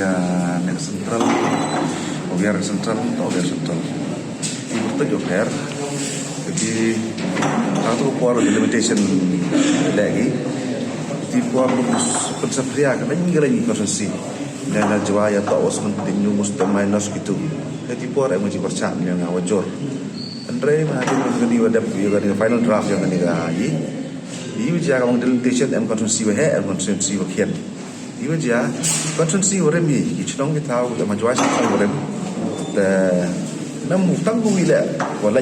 ga nek central obiar central to obiar central itu jo fair jadi satu por limitation lagi di por konsepnya kan lagi konsensi dan jawaya to os continue must minus gitu jadi por emoji percaya yang awajor Andre mahadin ngani wadap yo ga final draft yang ngani ga yi jaga mong limitation and konsensi wa he and konsensi wa khian yi ja konsensi wa remi ki chong ki tau da majwa sa wa rem da nam tang bu ila wala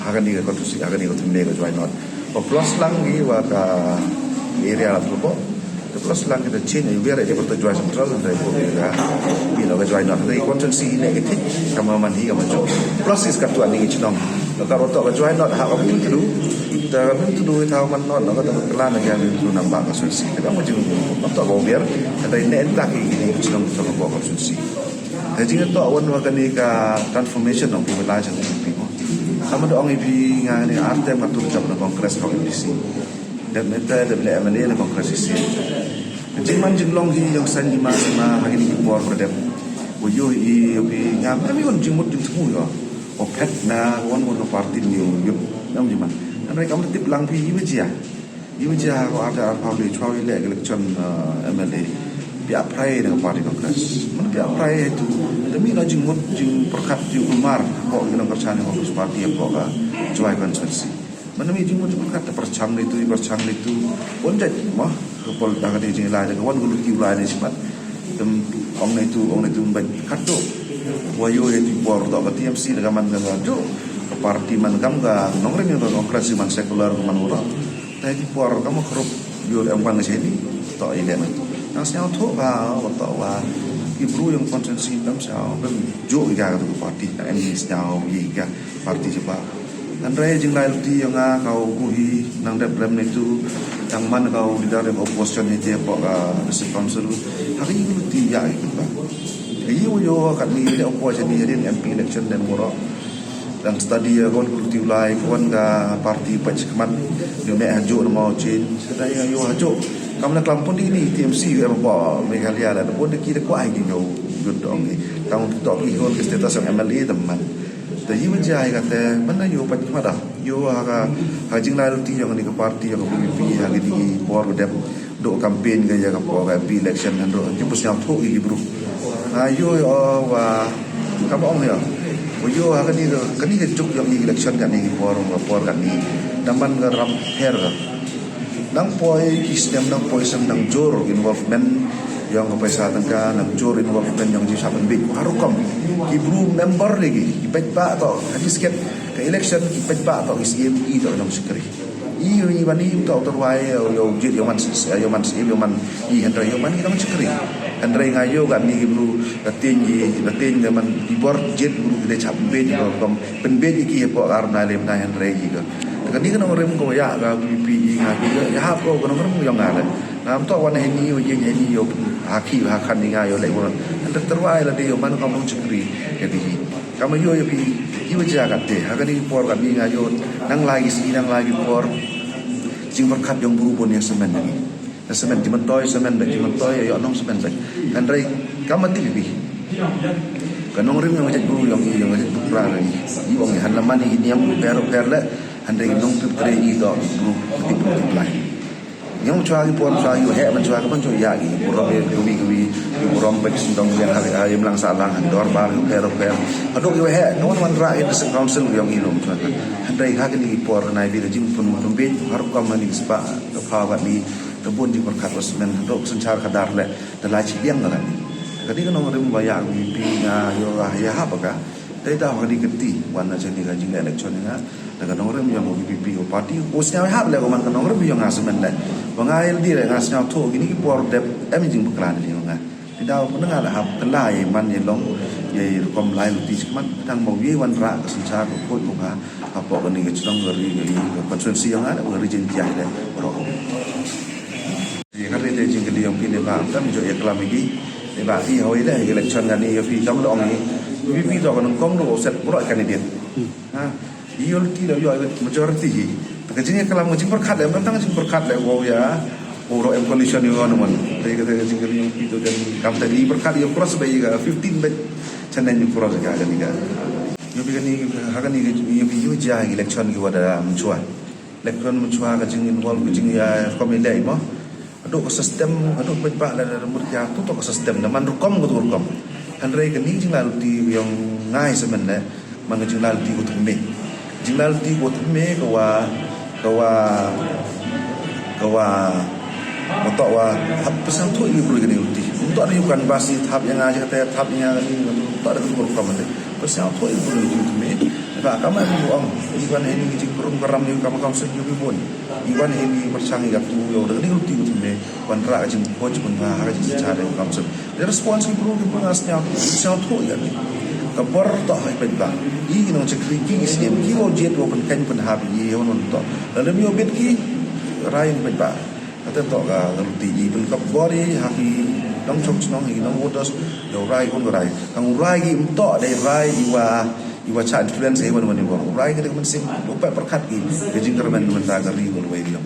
akan di konsensi akan di tumle ga join not o plus lang gi wa ka area la ko plus lang kita change you biar dia bertujuan central dan dari juga bila ke join not dari konsensi negatif kama man hi kama jo plus is kartu ani chong kalau to ke join not ha ka pun tu kita pun tu tahu man notก็ต้องkelan yang itu nambah konsensi kita mau jeng to ko biar ada ini entak ini chong to ko konsensi jadi to awan wa kan ka transformation of wilayah yang people sama doang ibi ngani arte matu cap na kongres ko MDC dan meta da bela MLA na kongres isi jing man jing long hi yang san di ma hari ni por berdem wo yo i bi ngam kami on jing mut jing temu yo o pet na won won party ni yo nam jiman anai kam tip lang phi yi wajia ko ada public choice le election MLA bi aprai dengan party kongres man bi aprai itu demi na jing mut jing perkat jing umar ko dengan kerjaan kongres party ko ka joy konsensi mana mi jing mut perkat perchang itu on jat mah kepol dah di jing la wan gulu ki la ni simat dem ong itu ban kato wayo itu bor do TMC dengan man dengan do ke parti man kam ga nongre mi do demokrasi man sekular man ura tai di bor kamu kerup yo yang bang sini to ile na nang siao tho ba to wa ibru yang konsensi dam siao ben jo ga ke parti na ni siao yi ga parti sebab dan raya jing lai luti yang kau guhi nang dalam itu yang mana kau di dalam opposition itu apa si council hari ini luti ya itu bah ini yo kat ni dia opposition ni jadi MP election dan murah dan study kon luti ulai kon ga parti pachkaman dia nak hajo mau change sedaya yo hajo kamu nak lampun ini TMC apa Meghalaya lah pun kita kuat ini yo dong ni kamu tak ikut ke status yang MLA teman tapi menjadi kata mana yo pat mana yo aga jing lai luti yang ni ke parti yang PPP hari ni por dem do campaign ke jaga por MP election dan do jemput yang tu i bro yo wa kamu ong ya yo aga ni ke juk yang ni election kan ni por kan ni daman ke ram hair nang poi kistem nang poi sem nang jor involvement yang kepaisa tangka nang jor involvement yang di saben big harukom ibru member lagi ipet ba to hadis ket ke election ipet ba to CME to nang sekri i bani to terwai yo jit yo man i hendra yo man nang sekri hendra ngayo kan ni ibru latin man ibor jit buru de chap be yo kom pen be ki po karna lem na hendra ki ga kan ni kan rem ko ya ga PPE ngayo ya ha ko kan rem yo ngale nam to wan ni yo ye ni yo haki hakan ni ngayo le won anda terwai la de yo man kamu cekri jadi kamu yo pi iwa jaga te hakan ni por kan ni ngayo nang lagi por jing berkat yang berubah yang semen ni semen di mentoy yo nong semen baik kan rai kamu ti bi kan nong rim yang ngajak guru yang ngajak tukra ni i wong han laman ni yang per la handai nong tu tre i do guru ti lai yang cua por cua yo he man cua kan cua ya gi burong gui burong bek sindong yang hari melang salang dor bar per aduk yo he non man ra in the council yang ilum cua handai ha kan ni por nai bi jing pun be har kam ni spa to pha ba ni to bun di berkat wasmen aduk sencar kadar le dan lai chi biang kan kadi kan orang rim baya pi nga yo ya ha ba ka dai da kadi keti wan na jeni ga jing election nga daga orang yang mau PPP parti usnya ha le ko man kan orang yang ngasemen le bangai di le ngas nyau tho gini ki por dep jing beklan ni nga tidak pun ngala hab kelai man ye long ye kom lai lu ti man tang mau ye wan ra sencar ko ko ha apa kan ni chong ngeri konsensi yang ada ngeri jin jai le ro ye kan re jing ke yang pin ba tam jo ye klam gi ni ba fi hoi le election kan ni fi kam dong ni PPP to kan kong do set pro candidate ha iyo ti lo yo majority hi kajing kalau ngajing berkat le mentang jing berkat le wow ya Oro em condition yung ano man. Tayo kata single yung pito dan kam tadi berkali yung cross bay ga 15 bet chanan yung cross ga kan ga. Yung bigan ni hakan ni yung biyo jah election ki wada mencuat. Election mencuat ka jing involve jing ya komite mo. Aduk sistem aduk bet-bet la murtia tu to sistem na man rukom ko rukom. Handrai kan ni jing lalu ti yang ngai semen ne man jing lalu ti ko tume. Jing lalu ti ko tume kawa untuk hab pesang tu ini perlu kena uti. Untuk ada bukan basi tahap yang aja kata tahap yang ini untuk ada tu berkam nanti. Pesang tu ini perlu uti. Nah, kamu yang buang. Iwan ini kita kurung keram ni kamu kamu sendiri pun. Iwan ini persangi kat tu yang ada ni uti uti. Wan rak jeng coach pun dah harus cara kamu sendiri. Dia respons perlu kita ngasnya pesang tu ya. Kabar tak hai pedang. Ini nak cakap kiki isi em kiki wajib open kan pun habis ye orang tu. Lalu mi obet ki rain pedang. Kata tak ngerti pun kabar haki dong chok chong haki dong wodas yo rai kon rai. Kang rai ki entok dai rai iwa cha influence he wan wan iwa. Rai ki dekat mesin opat perkat ki. Jadi kerman mentah kari kon wei dia.